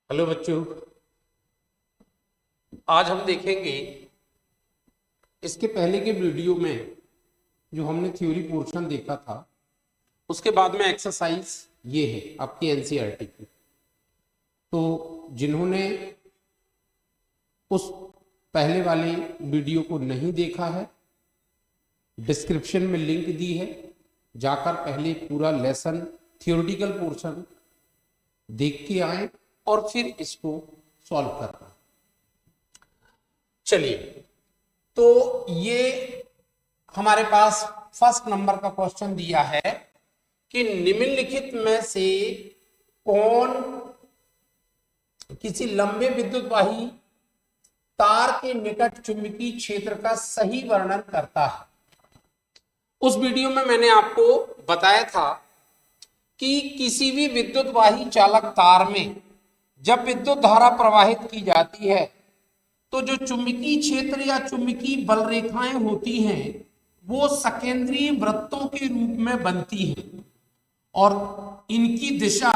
Hello बच्चों, आज हम देखेंगे इसके पहले के वीडियो में जो हमने थ्योरी पोर्शन देखा था उसके बाद में एक्सरसाइज ये है आपकी एनसीईआरटी की। तो जिन्होंने उस पहले वाले वीडियो को नहीं देखा है, डिस्क्रिप्शन में लिंक दी है, जाकर पहले पूरा लेसन थियोरेटिकल पोर्शन देख के आए और फिर इसको सॉल्व करना। चलिए, तो ये हमारे पास फर्स्ट नंबर का क्वेश्चन दिया है कि निम्नलिखित में से कौन किसी लंबे विद्युतवाही तार के निकट चुंबकीय क्षेत्र का सही वर्णन करता है। उस वीडियो में मैंने आपको बताया था कि किसी भी विद्युतवाही चालक तार में जब विद्युत धारा प्रवाहित की जाती है तो जो चुंबकीय क्षेत्र या चुंबकीय बल रेखाएं होती हैं वो सकेंद्रीय वृत्तों के रूप में बनती हैं और इनकी दिशा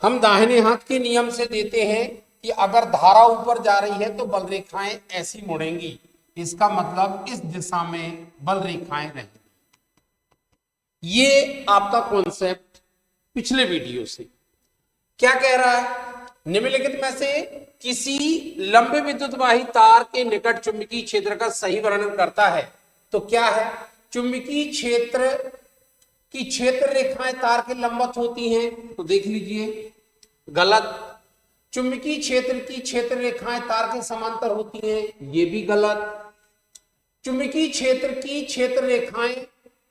हम दाहिने हाथ के नियम से देते हैं कि अगर धारा ऊपर जा रही है तो बल रेखाएं ऐसी मुड़ेंगी, इसका मतलब इस दिशा में बल रेखाएं रहेंगी। ये आपका कॉन्सेप्ट पिछले वीडियो से क्या कह रहा है? निम्नलिखित में से किसी लंबे विद्युतवाही तार के निकट चुंबकीय क्षेत्र का सही वर्णन करता है। तो क्या है? चुंबकीय क्षेत्र की क्षेत्र रेखाएं तार के लंबवत होती हैं, तो देख लीजिए गलत। चुंबकीय क्षेत्र की क्षेत्र रेखाएं तार के समांतर होती हैं, ये भी गलत। चुंबकीय क्षेत्र की क्षेत्र रेखाएं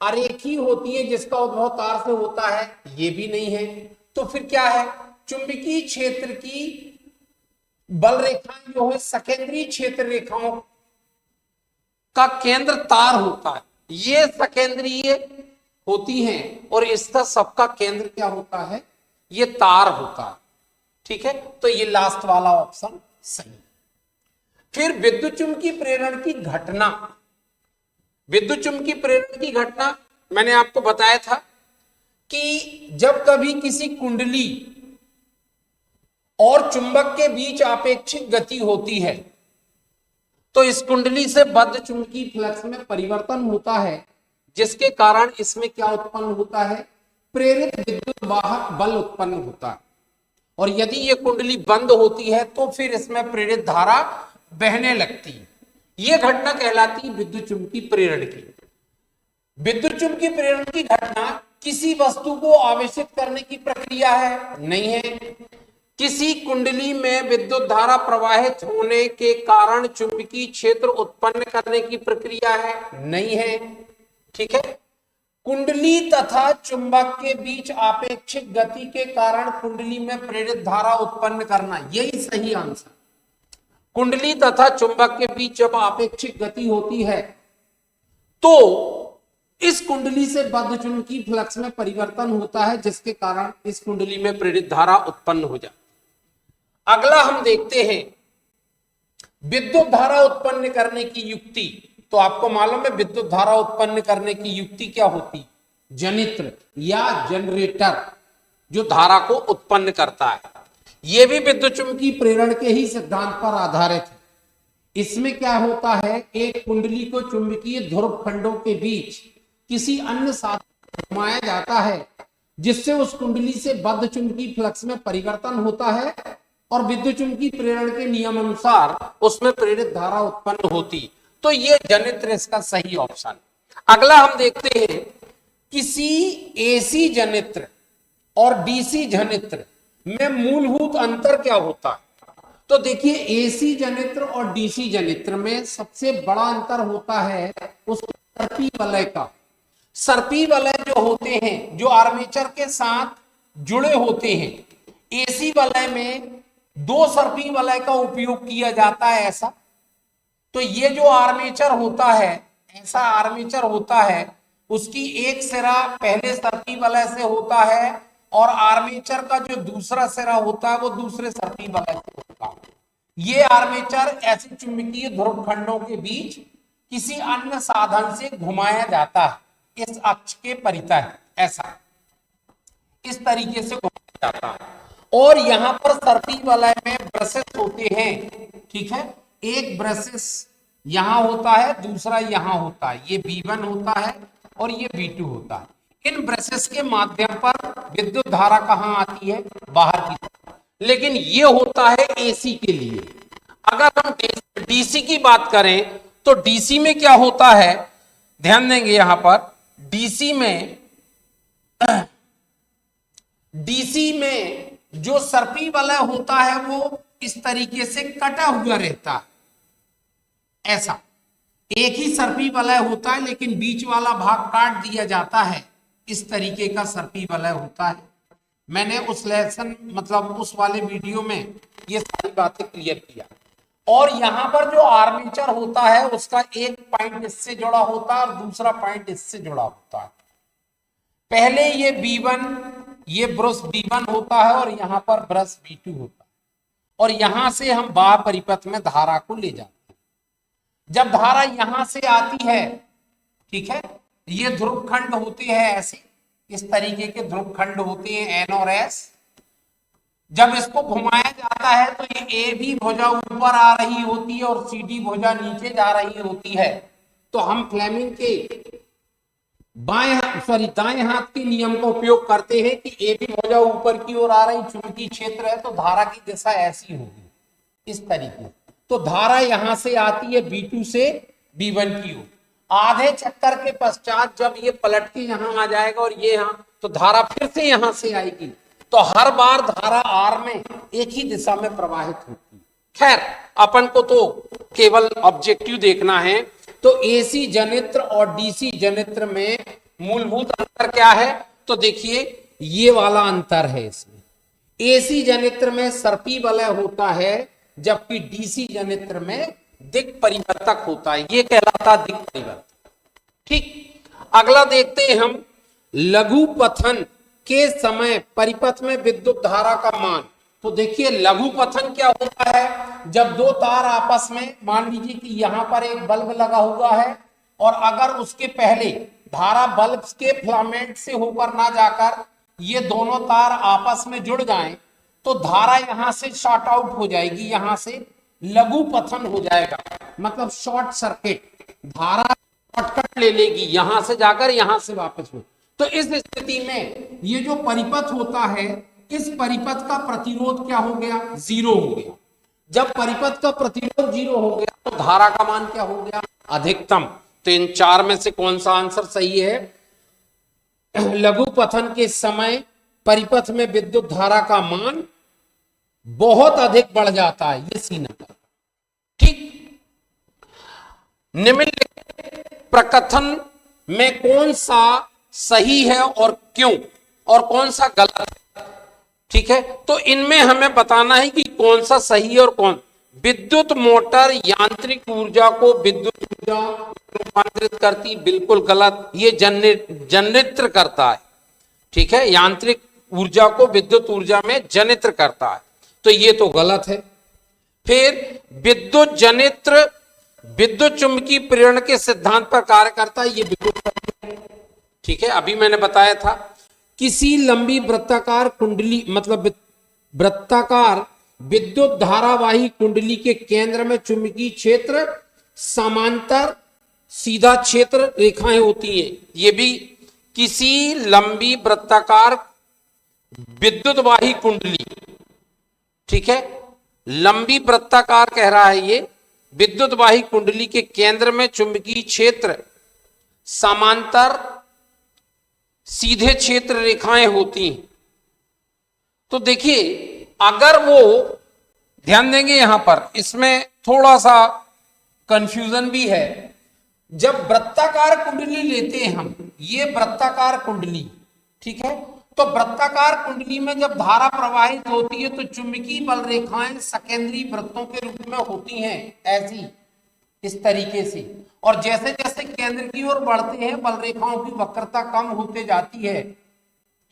अरेखीय होती है जिसका उद्भव तार से होता है, ये भी नहीं है। तो फिर क्या है? चुंबकीय क्षेत्र की बल रेखाएं जो है सकेंद्रीय क्षेत्र रेखाओं का केंद्र तार होता है, ये सकेंद्रीय होती हैं और इसका सबका केंद्र क्या होता है? ये तार होता है। ठीक है, तो ये लास्ट वाला ऑप्शन सही। फिर विद्युत चुंबकीय प्रेरण की घटना। विद्युत चुंबकीय प्रेरण की घटना मैंने आपको बताया था कि जब कभी किसी कुंडली और चुंबक के बीच आपेक्षिक गति होती है तो इस कुंडली से बद्ध चुंबकीय फ्लक्स में परिवर्तन होता है, जिसके कारण इसमें क्या उत्पन्न होता है? प्रेरित विद्युत वाहक बल उत्पन्न होता है। और यदि ये कुंडली बंद होती है तो फिर इसमें प्रेरित धारा बहने लगती है। यह घटना कहलाती है विद्युत चुंबकीय प्रेरण की। विद्युत चुंबकीय प्रेरण की घटना किसी वस्तु को आवेशित करने की प्रक्रिया है? नहीं है। किसी कुंडली में विद्युत धारा प्रवाहित होने के कारण चुंबकीय क्षेत्र उत्पन्न करने की प्रक्रिया है? नहीं है। ठीक है। कुंडली तथा चुंबक के बीच आपेक्षिक गति के कारण कुंडली में प्रेरित धारा उत्पन्न करना, यही सही आंसर। कुंडली तथा चुंबक के बीच जब आपेक्षिक गति होती है तो इस कुंडली से बद्ध चुंबकीय फ्लक्स में परिवर्तन होता है, जिसके कारण इस कुंडली में प्रेरित धारा उत्पन्न हो जाती। अगला हम देखते हैं विद्युत धारा उत्पन्न करने की युक्ति। तो आपको मालूम है विद्युत धारा उत्पन्न करने की युक्ति क्या होती? जनित्र या जनरेटर जो धारा को उत्पन्न करता है। यह भी विद्युत चुंबकीय प्रेरण के ही सिद्धांत पर आधारित है। इसमें क्या होता है? एक कुंडली को चुंबकीय ध्रुव खंडों के बीच किसी अन्य साधन घुमाया जाता है जिससे उस कुंडली से बद्ध चुंबकीय फ्लक्स में परिवर्तन होता है और विद्युत चुंबकीय प्रेरण के नियम अनुसार उसमें प्रेरित धारा उत्पन्न होती। तो ये जनित्र इसका सही ऑप्शन। अगला हम देखते हैं किसी एसी जनित्र और डीसी जनित्र में मूलभूत अंतर क्या होता है? तो देखिए एसी जनित्र और डीसी जनित्र में सबसे बड़ा अंतर होता है उस सर्पी वलय का। सर्पी वलय जो होते हैं जो आर्मेचर के साथ जुड़े होते हैं, एसी वलय में दो सर्पी वलय का उपयोग किया जाता है ऐसा। तो ये जो आर्मेचर होता है, ऐसा आर्मेचर होता है, उसकी एक सिरा पहले सर्पी वलय से होता है और आर्मेचर का जो दूसरा सिरा होता है वो दूसरे सर्पी वलय से होता है। ये आर्मेचर ऐसे चुंबकीय ध्रुव खंडों के बीच किसी अन्य साधन से घुमाया जाता है, इस अक्ष के परितः ऐसा इस तरीके से घुमाया जाता है। और यहां पर सर्पी वलय में ब्रशेस होते हैं, ठीक है। एक ब्रशेस यहां होता है, दूसरा यहां होता है, ये B1 होता है और ये B2 होता है। इन ब्रशेस के माध्यम पर विद्युत धारा कहां आती है, बाहर की तरफ। लेकिन ये होता है AC के लिए। अगर हम DC की बात करें तो DC में क्या होता है, ध्यान देंगे यहां पर DC में जो सर्पी वलय होता है वो इस तरीके से कटा हुआ रहता है, ऐसा एक ही सर्पी वलय होता है लेकिन बीच वाला भाग काट दिया जाता है, इस तरीके का सर्पी वलय होता है। मैंने उस लेसन मतलब उस वाले वीडियो में ये सारी बातें क्लियर किया। और यहां पर जो आर्मेचर होता है उसका एक पॉइंट इससे जुड़ा होता है और दूसरा पॉइंट इससे जुड़ा होता है। पहले ये B1, ये ब्रश B1 होता है और यहां पर ब्रश B2 होता है, और यहां से हम बाह्य परिपथ में धारा को ले जाते हैं। जब धारा यहां से आती है, ठीक है, ये ध्रुव खंड होते हैं ऐसे, इस तरीके के ध्रुव खंड होते हैं N और S। जब इसको घुमाया जाता है तो ये AB भुजा ऊपर आ रही होती है और CD भुजा नीचे जा रही होती है। तो हम फ्लेमिंग के दाएं हाथ के नियम का उपयोग करते हैं कि AB भुजा ऊपर की ओर आ रही, चुंबकीय क्षेत्र है तो धारा की दिशा ऐसी होगी, इस तरीके। तो धारा यहां से आती है B2 से B1 की ओर। आधे चक्कर के पश्चात जब ये पलट के यहां आ जाएगा और ये यहां, तो धारा फिर से यहां से आएगी। तो हर बार धारा R में एक ही दिशा में प्रवाहित होती है। खैर, अपन को तो केवल ऑब्जेक्टिव देखना है। तो AC जनित्र और DC जनित्र में मूलभूत अंतर क्या है, तो देखिए ये वाला अंतर है। इसमें AC जनित्र में सर्पी वलय होता है जबकि DC जनित्र में दिक् परिवर्तक होता है, ये कहलाता दिक् परिवर्तक। ठीक, अगला देखते हैं हम लघु पथन के समय परिपथ में विद्युत धारा का मान। तो देखिए लघु पथन क्या होता है, जब दो तार आपस में, मान लीजिए कि यहां पर एक बल्ब लगा हुआ है और अगर उसके पहले धारा बल्ब के फिलामेंट से होकर ना जाकर ये दोनों तार आपस में जुड़ जाएं तो धारा यहां से शॉर्ट आउट हो जाएगी, यहां से लघु पथन हो जाएगा, मतलब शॉर्ट सर्किट, धारा शॉर्टकट ले लेगी, यहां से जाकर यहां से वापस हो। तो इस स्थिति में ये जो परिपथ होता है, इस परिपथ का प्रतिरोध क्या हो गया, 0 हो गया। जब परिपथ का प्रतिरोध 0 हो गया तो धारा का मान क्या हो गया, अधिकतम। तो इन चार में से कौन सा आंसर सही है, लघु पथन के समय परिपथ में विद्युत धारा का मान बहुत अधिक बढ़ जाता है, ये सी नंबर। ठीक, निम्नलिखित प्रकथन में कौन सा सही है और क्यों, और कौन सा गलत है। ठीक है, तो इनमें हमें बताना है कि कौन सा सही और कौन। विद्युत मोटर यांत्रिक ऊर्जा को विद्युत ऊर्जा रूपांतरित करती, बिल्कुल गलत, ये जनित्र करता है। ठीक है, यांत्रिक ऊर्जा को विद्युत ऊर्जा में जनित्र करता है, तो ये तो गलत है। फिर विद्युत जनित्र विद्युत चुंबकीय प्रेरण के सिद्धांत पर कार्य करता है, ये बिल्कुल सही है। ठीक है, अभी मैंने बताया था किसी लंबी वृत्ताकार कुंडली, मतलब वृत्ताकार विद्युत धारावाही कुंडली के केंद्र में चुंबकीय क्षेत्र समांतर सीधा क्षेत्र रेखाएं होती हैं। ये भी किसी लंबी वृत्ताकार विद्युतवाही कुंडली, ठीक है, लंबी वृत्ताकार कह रहा है, ये विद्युतवाही कुंडली के केंद्र में चुंबकीय क्षेत्र समांतर सीधे क्षेत्र रेखाएं होती हैं। तो देखिए अगर वो, ध्यान देंगे यहां पर, इसमें थोड़ा सा कंफ्यूजन भी है। जब वृत्ताकार कुंडली लेते हैं हम, ये वृत्ताकार कुंडली, ठीक है, तो वृत्ताकार कुंडली में जब धारा प्रवाहित होती है तो चुंबकीय बल रेखाएं सकेंद्रीय वृत्तों के रूप में होती हैं, ऐसी, इस तरीके से। और जैसे जैसे केंद्र की ओर बढ़ते हैं बल रेखाओं की वक्रता कम होते जाती है,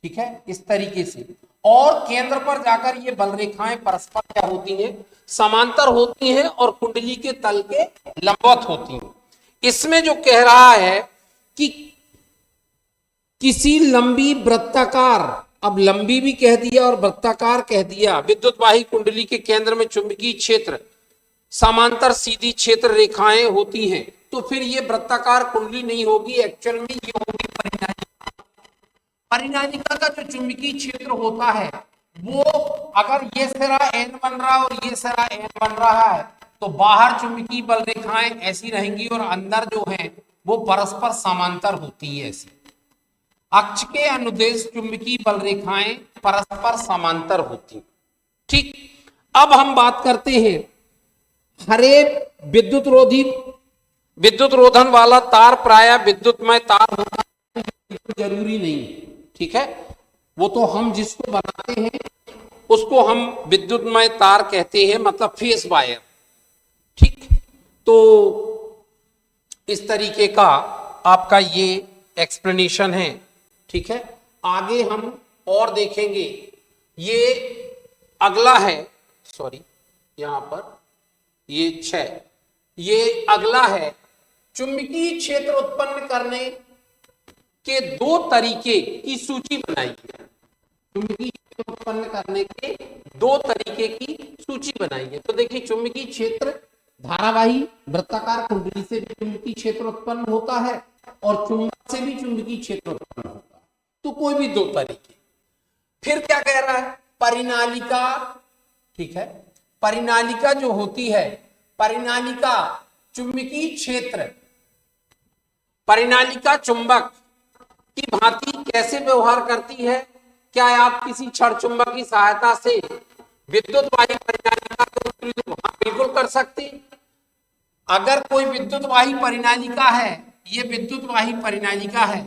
ठीक है, इस तरीके से। और केंद्र पर जाकर ये बल रेखाएं परस्पर क्या होती हैं, समांतर होती हैं और कुंडली के तल के लंबवत होती हैं। इसमें जो कह रहा है कि किसी लंबी वृत्ताकार अब लंबी भी कह दिया और वृत्ताकार कह दिया। विद्युतवाही कुंडली के केंद्र में चुंबकीय क्षेत्र समांतर सीधी क्षेत्र रेखाएं होती हैं, तो फिर ये वृत्ताकार कुंडली नहीं होगी, एक्चुअल में ये होगी परिनालिका। परिनालिका का जो चुंबकीय क्षेत्र होता है वो, अगर ये सिरा N बन रहा है और ये सिरा N बन रहा है, तो बाहर चुंबकीय बल रेखाएं ऐसी रहेंगी और अंदर जो है वो परस्पर समांतर होती है ऐसी। अक्ष के अनुदेश चुंबकीय बल रेखाएं परस्पर समांतर होती। ठीक, अब हम बात करते हैं हरे विद्युत रोधन वाला तार प्राय विद्युतमय तार होता है, जरूरी नहीं। ठीक है, वो तो हम जिसको बनाते हैं उसको हम विद्युतमय तार कहते हैं, मतलब फेस वायर। ठीक, तो इस तरीके का आपका ये एक्सप्लेनेशन है। ठीक है, आगे हम और देखेंगे। ये अगला है, सॉरी यहां पर ये 6, ये अगला है चुंबकीय क्षेत्र उत्पन्न करने के 2 तरीके की सूची बनाइए। चुंबकीय क्षेत्र उत्पन्न करने के 2 तरीके की सूची बनाइए। तो देखिए, चुंबकीय क्षेत्र धारावाही वृत्ताकार कुंडली से भी चुंबकीय क्षेत्र उत्पन्न होता है और चुंबक से भी चुंबकीय क्षेत्र उत्पन्न होता है, तो कोई भी 2 तरीके। फिर क्या कह रहा है, परिनालिका। ठीक है, परिनालिका जो होती है, परिनालिका चुंबकीय क्षेत्र, परिनालिका चुंबक की भांति कैसे व्यवहार करती है? क्या आप किसी क्षण चुंबक की सहायता से विद्युतवाही परिनालिका को उत्प्रेरित? हाँ, बिल्कुल कर सकते। अगर कोई विद्युतवाही परिनालिका है, ये विद्युतवाही परिनालिका है,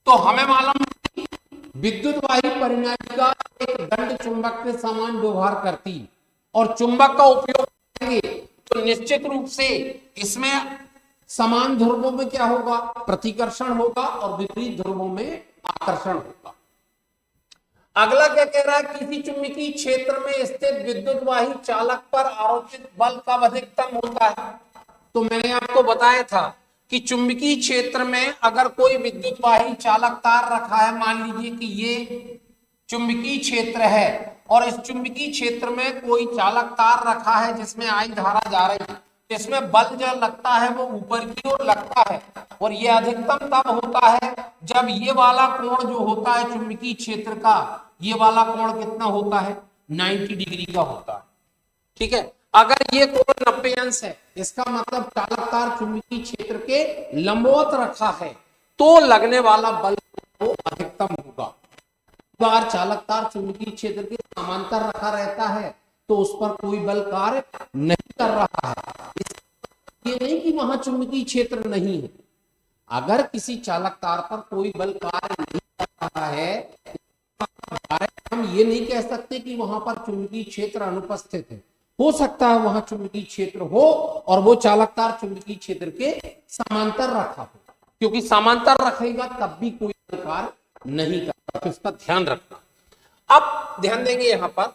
तो हमें मालूम है विद्युतवाही परिनालिका एक दंड चुंबक के समान व्यवहार करती, और चुंबक का उपयोग करेंगे तो निश्चित रूप से इसमें समान ध्रुवों में क्या होगा, प्रतिकर्षण होगा, और विपरीत ध्रुवों में आकर्षण होगा। अगला क्या कह रहा है, किसी चुंबकीय क्षेत्र में स्थित विद्युतवाही चालक पर आरोपित बल कब अधिकतम होता है? तो मैंने आपको बताया था कि चुंबकीय क्षेत्र में अगर कोई विद्युतवाही चालक तार रखा है, मान लीजिए कि ये चुंबकीय क्षेत्र है और इस चुंबकीय क्षेत्र में कोई चालक तार रखा है जिसमें आई धारा जा रही है, इसमें बल जो लगता है वो ऊपर की ओर लगता है, और ये अधिकतम तब होता है जब ये वाला कोण जो होता है चुंबकीय क्षेत्र का, ये वाला कोण कितना होता है, 90 डिग्री का होता है। ठीक है, अगर ये कोण 90 अंश है, इसका मतलब चालक तार चुंबकीय क्षेत्र के लंबवत रखा है, तो लगने वाला बल वो अधिकतम होगा। बार चालक तार चुंबकीय क्षेत्र के समांतर रखा रहता है तो उस पर कोई बल कार्य नहीं कर रहा है। ये नहीं कि वहां चुंबकीय क्षेत्र नहीं है। अगर किसी चालक तार पर कोई बल कार्य नहीं कर रहा है, हम ये नहीं कह सकते कि वहां पर चुंबकीय क्षेत्र अनुपस्थित है। हो सकता है वहां चुंबकीय क्षेत्र हो और वो चालक तार चुंबकीय क्षेत्र के समांतर रखा हो, क्योंकि समांतर रखेगा तब भी कोई बल कार्य नहीं करता, तो इसका ध्यान रखना। अब ध्यान देंगे यहां पर,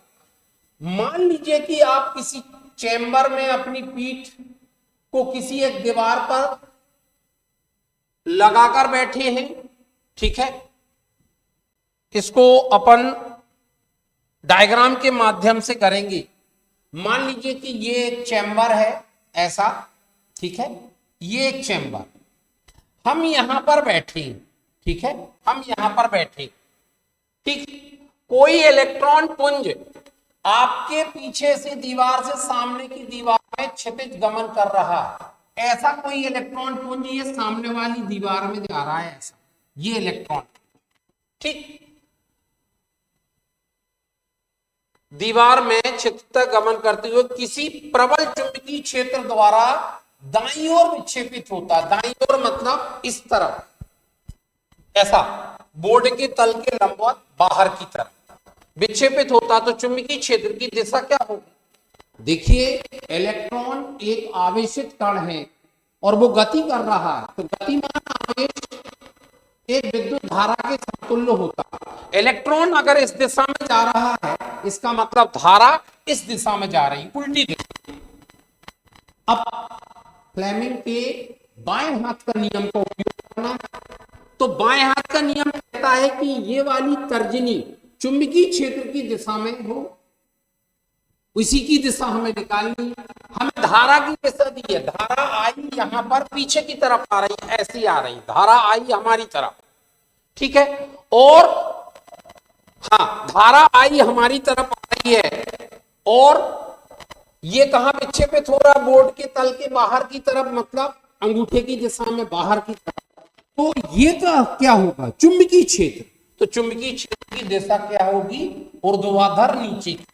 मान लीजिए कि आप किसी चेंबर में अपनी पीठ को किसी एक दीवार पर लगाकर बैठे हैं। ठीक है, इसको अपन डायग्राम के माध्यम से करेंगे। मान लीजिए कि ये एक चैम्बर है ऐसा। ठीक है, ये एक चैम्बर, हम यहां पर बैठे हैं। ठीक है, हम यहां पर बैठे। ठीक, कोई इलेक्ट्रॉन पुंज आपके पीछे से दीवार से सामने की दीवार में क्षितिज गमन कर रहा है। ऐसा कोई इलेक्ट्रॉन पुंज ये सामने वाली दीवार में जा रहा है, ऐसा ये इलेक्ट्रॉन। ठीक, दीवार में क्षितिज गमन करते हुए किसी प्रबल चुंबकीय क्षेत्र द्वारा दाईं ओर विक्षेपित होता है। दाईं ओर मतलब इस तरफ, ऐसा बोर्ड के तल के लंबवत बाहर की तरफ विक्षेपित होता, तो चुंबकीय क्षेत्र की दिशा क्या होगी? देखिए, इलेक्ट्रॉन एक आवेशित कण है और वो गति कर रहा है, तो गतिमान आवेश एक विद्युत धारा के समतुल्य होता है। इलेक्ट्रॉन अगर इस दिशा में जा रहा है, इसका मतलब धारा इस दिशा में जा रही, उल्टी दिशा। अब फ्लेमिंग के बाएं हाथ का नियम का उपयोग करना, तो बाएं हाथ का नियम कहता कहता है कि ये वाली तर्जनी चुंबकीय क्षेत्र की दिशा में हो, उसी की दिशा हमें निकालनी। हमें धारा की दिशा दी है, धारा आई यहां पर पीछे की तरफ आ रही, ऐसी आ रही, धारा आई हमारी तरफ, ठीक है। और हाँ, धारा आई हमारी तरफ आ रही है, और ये कहां विक्षेपित हो रहा है, बोर्ड के तल के बाहर की तरफ, मतलब अंगूठे की दिशा में बाहर की तरफ। तो ये क्या होगा, चुंबकीय क्षेत्र। तो चुंबकीय क्षेत्र की दिशा क्या होगी, ऊर्ध्वाधर नीचे की।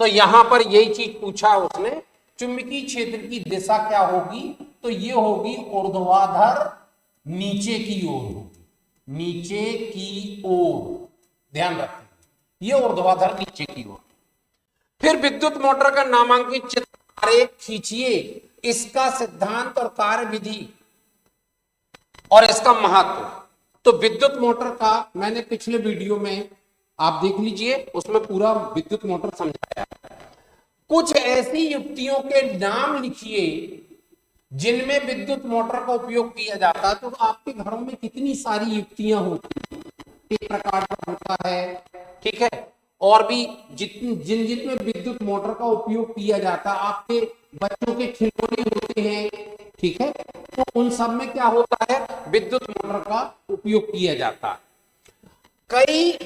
तो यहां पर यही चीज पूछा उसने, चुंबकीय क्षेत्र की दिशा क्या होगी, तो ये होगी ऊर्ध्वाधर नीचे की ओर होगी, नीचे की ओर, ध्यान रखें, ये ऊर्ध्वाधर नीचे की ओर। फिर विद्युत मोटर का नामांकित चित्र आरेख खींचिए, इसका सिद्धांत और कार्य विधि और इसका महत्व। तो विद्युत मोटर का मैंने पिछले वीडियो में आप देख लीजिए, उसमें पूरा विद्युत मोटर समझाया है। कुछ ऐसी युक्तियों के नाम लिखिए जिनमें विद्युत मोटर का उपयोग किया जाता है। तो आपके घरों में कितनी सारी युक्तियां होती हैं, एक प्रकार का होता है, ठीक है। और भी जिनमें विद्युत मोटर का उपयोग किया जाता है, आपके बच्चों के खिलौने होते हैं, ठीक है। तो उन सब में क्या होता है, विद्युत मोटर का उपयोग किया जाता है।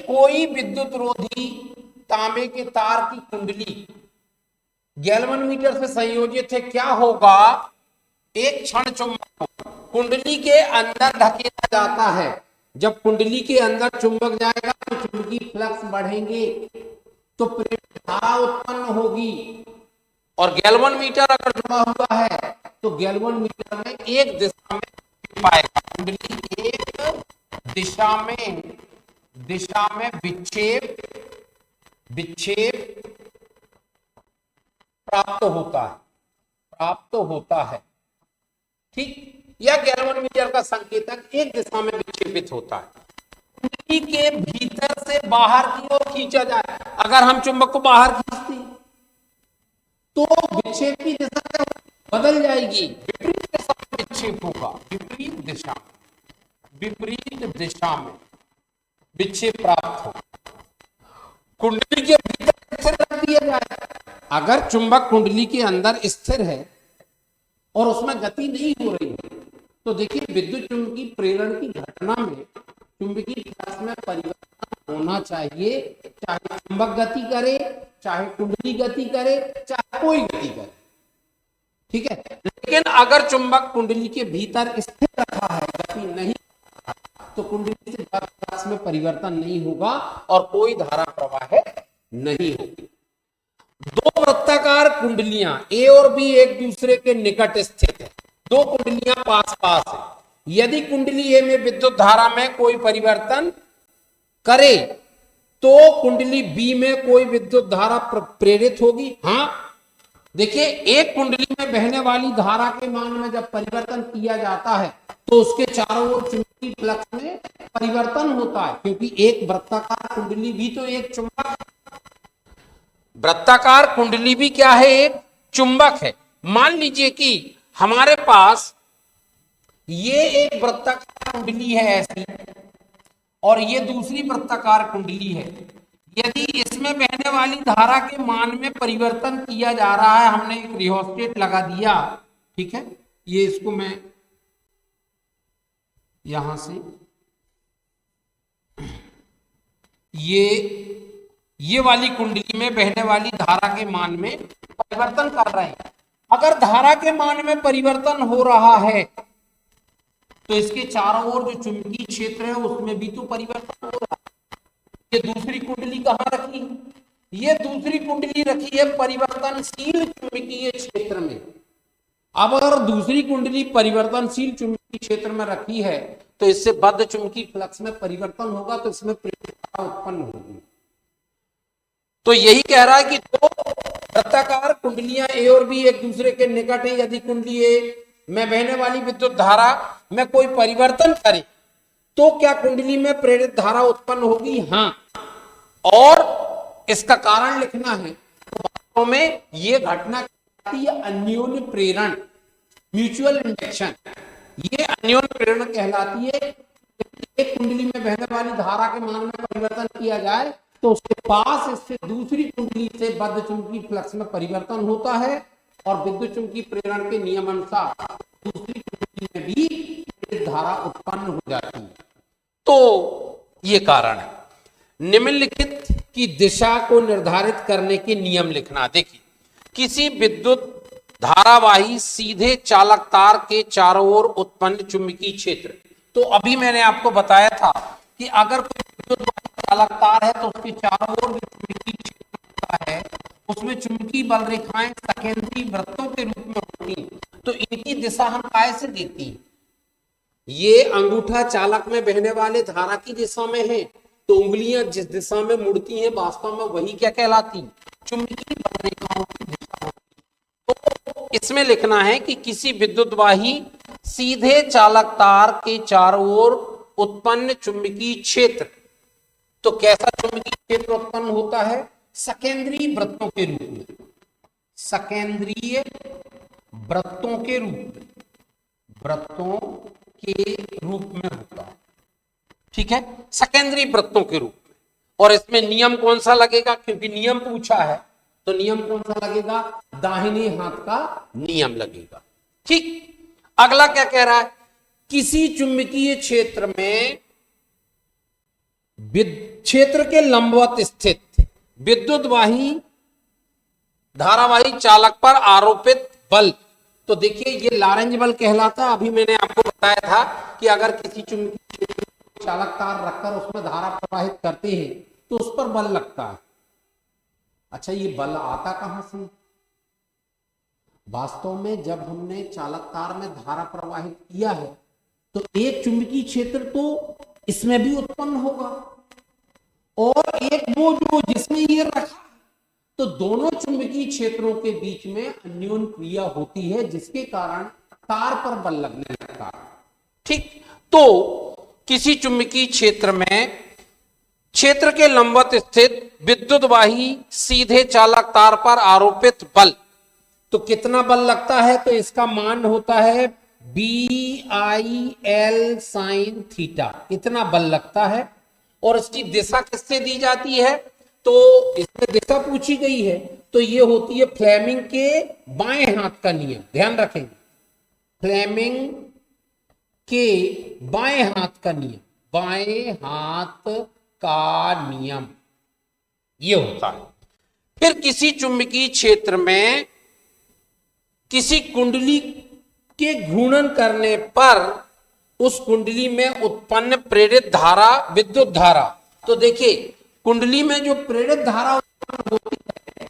कोई विद्युत रोधी तांबे के तार की कुंडली गैल्वेनोमीटर से संयोजित है, क्या होगा, एक क्षण चुंबक कुंडली के अंदर धकेला जाता है। जब कुंडली के अंदर चुंबक जाएगा तो चुंबकीय फ्लक्स बढ़ेंगे, तो प्रेरित धारा उत्पन्न होगी। और गैल्वेनोमीटर अगर जुड़ा हुआ है तो गैल्वेनोमीटर में एक दिशा में पाएगा, कुंडली एक दिशा में विक्षेप प्राप्त होता है, ठीक। या गैल्वेनोमीटर का संकेतक एक दिशा में विक्षेपित होता है, कुंडली के भीतर से बाहर की ओर खींचा जाए। अगर हम चुंबक को बाहर खींचते तो विक्षेप की दिशा बदल जाएगी, विपरीत दिशा में विक्षेप होगा, विपरीत दिशा में विक्षेप प्राप्त हो। कुंडली के भीतर स्थिर रख दिया जाए। अगर चुंबक कुंडली के अंदर स्थिर है और उसमें गति नहीं हो रही है, तो देखिए विद्युत चुंबकीय प्रेरण की घटना में चुंबकीय फ्लक्स में परिवर्तन होना चाहिए, चाहे चुंबक गति करे, चाहे कुंडली गति करे, चाहे कोई गति करे, ठीक है। लेकिन अगर चुंबक कुंडली के भीतर स्थिर रखा है, गति नहीं, तो कुंडली से फ्लक्स में परिवर्तन नहीं होगा और कोई धारा प्रवाह नहीं होगी। दो वृत्ताकार कुंडलियां ए और बी एक दूसरे के निकट स्थित है, दो कुंडलियां पास पास है। यदि कुंडली ए में विद्युत धारा में कोई परिवर्तन करे तो कुंडली बी में कोई विद्युत धारा प्रेरित होगी। हाँ, देखिए, एक कुंडली में बहने वाली धारा के मान में जब परिवर्तन किया जाता है तो उसके चारों ओर चुंबकीय फ्लक्स में परिवर्तन होता है, क्योंकि एक वृत्ताकार कुंडली भी तो एक चुंबक, वृत्ताकार कुंडली भी क्या है, एक चुंबक है। मान लीजिए कि हमारे पास ये एक वृत्ताकार कुंडली है ऐसी, और ये दूसरी वृत्ताकार कुंडली है। यदि इसमें बहने वाली धारा के मान में परिवर्तन किया जा रहा है, हमने एक रियोस्टेट लगा दिया, ठीक है। ये इसको मैं यहां से ये वाली कुंडली में बहने वाली धारा के मान में परिवर्तन कर रहे हैं। अगर धारा के मान में परिवर्तन हो रहा है तो इसके चारों ओर जो चुंबकीय क्षेत्र है उसमें भी तो परिवर्तन हो रहा है। ये दूसरी कुंडली कहां रखी है, ये दूसरी कुंडली रखी है परिवर्तनशील चुंबकीय क्षेत्र में। अब अगर दूसरी कुंडली परिवर्तनशील चुंबकीय क्षेत्र में रखी है तो इससे बद्ध चुंबकीय फ्लक्स में परिवर्तन होगा, तो इसमें प्रेरित धारा उत्पन्न होगी। तो यही कह रहा है कि दो वृत्ताकार कुंडलियां ए और बी एक दूसरे के निकट है। यदि कुंडली ए में बहने वाली विद्युत धारा में कोई परिवर्तन करे तो क्या कुंडली में प्रेरित धारा उत्पन्न होगी? हाँ, और इसका कारण लिखना है। तो वास्तव में ये घटना अन्योन्य प्रेरण, म्यूचुअल इंडक्शन, ये अन्योन्य प्रेरण कहलाती है। एक कुंडली में बहने वाली धारा के मान में परिवर्तन किया जाए तो उसके पास इससे दूसरी कुंडली से बद्ध चुंबकीय फ्लक्स में परिवर्तन होता है और विद्युत चुंबकीय प्रेरण के नियम अनुसार दूसरी कुंडली में भी धारा उत्पन्न हो जाती है। तो ये कारण है। निम्नलिखित की दिशा को निर्धारित करने के नियम लिखना। देखिए, किसी विद्युत धारावाही सीधे चालक तार के चारों ओर उत्पन्न चुंबकीय क्षेत्र, तो अभी मैंने आपको बताया था कि अगर कोई विद्युत चालक तार है तो उसके चारों ओर चुंबकीय क्षेत्र होता है, उसमें चुंबकीय बल रेखाएं सकेंद्रीय वृत्तों के रूप में होती हैं। तो इनकी दिशा हम कैसे देती हैं? ये अंगूठा चालक में बहने वाले धारा की दिशा में है, तो उंगलियां जिस दिशा में मुड़ती हैं वास्तव में वही क्या कहलाती? चुंबकीय बल रेखाओं की दिशा। तो इसमें लिखना है कि किसी विद्युतवाही सीधे चालक तार के चारों ओर उत्पन्न चुंबकीय क्षेत्र, तो कैसा चुंबकीय क्षेत्र उत्पन्न होता है? सकेंद्रीय वृत्तों के रूप में, सकेंद्रीय वृत्तों के रूप में, वृत्तों के रूप में होता है। ठीक है, सकेंद्रीय वृत्तों के रूप में। और इसमें नियम कौन सा लगेगा? क्योंकि नियम पूछा है, तो नियम कौन सा लगेगा? दाहिने हाथ का नियम लगेगा। ठीक, अगला क्या कह रहा है? किसी चुंबकीय क्षेत्र में क्षेत्र के लंबवत स्थित विद्युतवाही धारावाही चालक पर आरोपित बल, तो देखिए ये लॉरेंज बल कहलाता। अभी मैंने आपको बताया था कि अगर किसी चुंबकीय क्षेत्र में चालक तार रखकर उसमें धारा प्रवाहित करते हैं तो उस पर बल लगता है। अच्छा, ये बल आता कहां से? वास्तव में जब हमने चालक तार में धारा प्रवाहित किया है तो एक चुंबकीय क्षेत्र तो इसमें भी उत्पन्न होगा और एक वो जो जिसमें ये रखा, तो दोनों चुंबकीय क्षेत्रों के बीच में अन्योन्य क्रिया होती है जिसके कारण तार पर बल लगने लगता है। ठीक, तो किसी चुंबकीय क्षेत्र में क्षेत्र के लंबवत स्थित विद्युतवाही सीधे चालक तार पर आरोपित बल, तो कितना बल लगता है? तो इसका मान होता है BIL sin थीटा, इतना बल लगता है। और इसकी दिशा किससे दी जाती है? तो इसमें दिशा पूछी गई है, तो ये होती है फ्लेमिंग के बाएं हाथ का नियम। ध्यान रखेंगे, फ्लेमिंग के बाएं हाथ का नियम, बाएं हाथ का नियम ये होता है। फिर किसी चुंबकीय क्षेत्र में किसी कुंडली के घूर्णन करने पर उस कुंडली में उत्पन्न प्रेरित धारा विद्युत धारा, तो देखिए कुंडली में जो प्रेरित धारा उत्पन्न होती है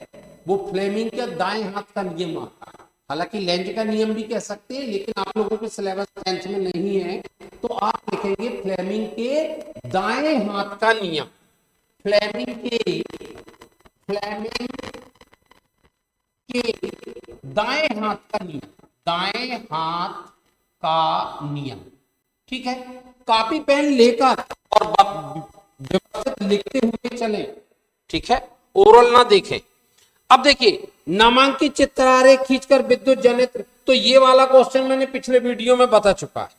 वो फ्लेमिंग के दाएं हाथ का नियम आता है। हालांकि लेंज का नियम भी कह सकते हैं, लेकिन आप लोगों के सिलेबस 10th में नहीं है, तो आप लिखेंगे फ्लेमिंग के दाएं हाथ का नियम। फ्लेमिंग के दाएं हाथ का नियम, दाएं हाथ का नियम। ठीक है, कॉपी पेन लेकर और व्यवस्थित लिखते हुए चले। ठीक है, ओरल ना देखें। अब देखिए, नामांकित चित्रारेख खींचकर विद्युत जनित्र, तो ये वाला क्वेश्चन मैंने पिछले वीडियो में बता चुका है।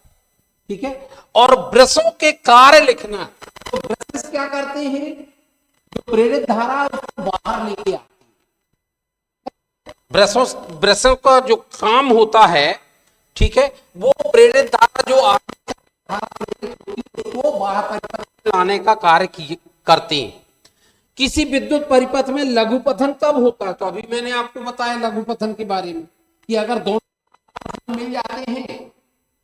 ठीक है, और ब्रशों के कार्य लिखना, तो ब्रश क्या करते हैं? जो प्रेरित धारा उसको बाहर लेके आते हैं। ब्रशों का जो काम होता है, ठीक है, वो प्रेरित धारा जो वो बाहर परिपथ लाने का कार्य करते हैं। किसी विद्युत परिपथ में लघुपथन कब होता है? तो अभी मैंने आपको बताया लघुपथन के बारे में कि अगर दोनों मिल जाते हैं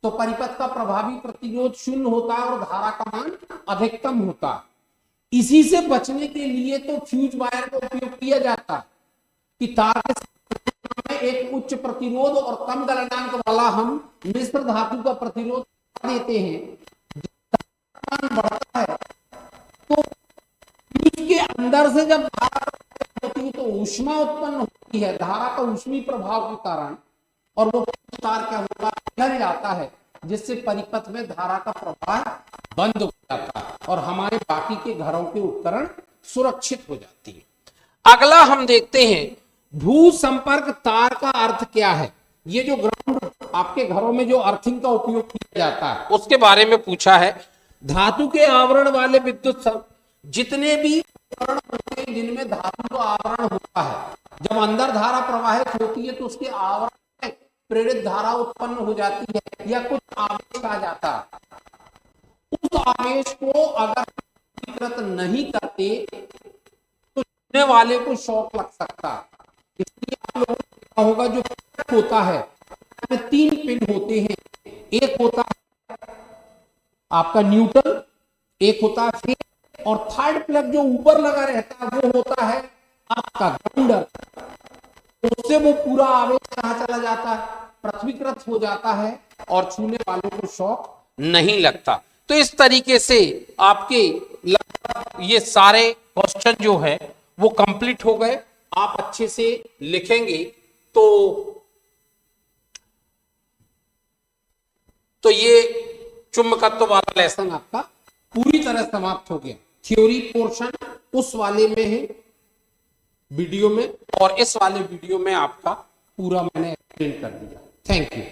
तो परिपथ का प्रभावी प्रतिरोध 0 होता है और धारा का मान अधिकतम होता है। इसी से बचने के लिए तो फ्यूज वायर का उपयोग किया जाता है कि तार के में एक उच्च प्रतिरोध और कम गलनांक वाला हम मिश्र धातु का प्रतिरोध देते हैं। बढ़ता है तो के अंदर से जब धारा होती है तो ऊष्मा उत्पन्न होती है धारा का ऊष्मीय प्रभाव के कारण, और वो तार क्या होता है? पिघल जाता है, जिससे परिपथ में धारा का प्रवाह बंद हो जाता है और हमारे बाकी के घरों के उपकरण सुरक्षित हो जाती है। अगला हम देखते हैं भू संपर्क तार का अर्थ क्या है। ये जो ग्राउंड आपके घरों में जो अर्थिंग का उपयोग किया जाता है उसके बारे में पूछा है। धातु के आवरण वाले विद्युत जितने भी आवरण होते हैं जिनमें धातु का आवरण होता है, जब अंदर धारा प्रवाहित होती है तो उसके आवरण में प्रेरित धारा उत्पन्न हो जाती है या कुछ आवेश आ जाता है। उस आवेश को अगर विकृत नहीं करते तो छूने वाले को शॉक लग सकता है। इसलिए आप लोगों को देखा होगा जो होता है उसमें 3 पिन होते हैं, एक होता है आपका न्यूट्रल, एक होता है फेज, और थर्ड प्लग जो ऊपर लगा रहता है वो होता है आपका ग्राउंडर। उससे वो पूरा आवेश कहां चला जाता है, पृथ्वीकृत हो जाता है और छूने वालों को शॉक नहीं लगता। तो इस तरीके से आपके लगभग ये सारे क्वेश्चन जो है वो कंप्लीट हो गए। आप अच्छे से लिखेंगे तो ये चुंबकत्व वाला लेसन आपका पूरी तरह समाप्त हो गया। थ्योरी पोर्शन उस वाले में है वीडियो में, और इस वाले वीडियो में आपका पूरा मैंने एक्सप्लेन कर दिया। Thank you.